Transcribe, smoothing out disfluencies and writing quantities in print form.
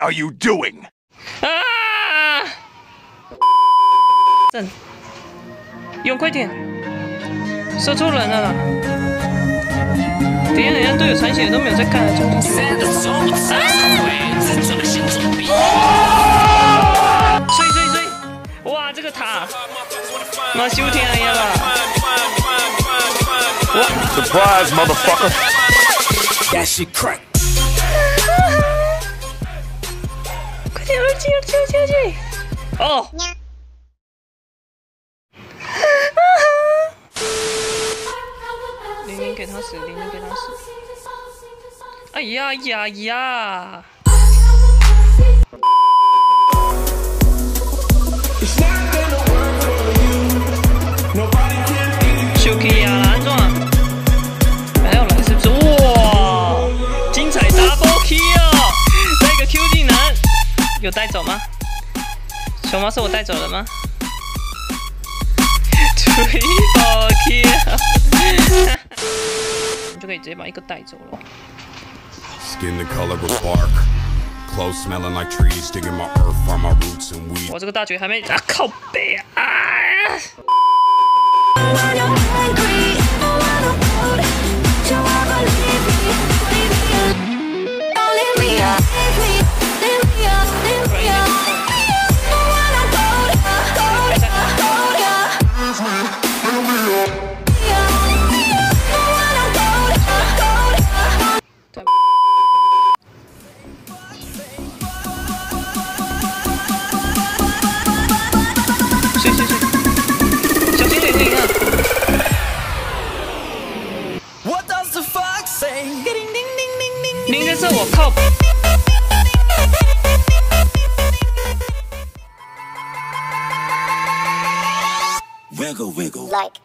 are you doing? 啊！正，用快点，射错人了啦！等一下，人家队友残血都没有在看，睡！哇，这个塔，妈修天呀啦！哇 Surprise, motherfucker! That shit crack. 快点，耳机！哦。玲给他死！哎呀！秀 K 呀，安怎？还要来是不是？哇，精彩 double kill 哦！带个 Q 技能，有带走吗？熊猫是我带走了吗？Triple kill， 你就可以直接把一个带走了。Skin the color of bark, clothes smelling like trees, digging my earth from my roots and weed. 我这个大绝还没靠背啊！睡，小心点啊！铃在这，我靠！ Wiggle. Like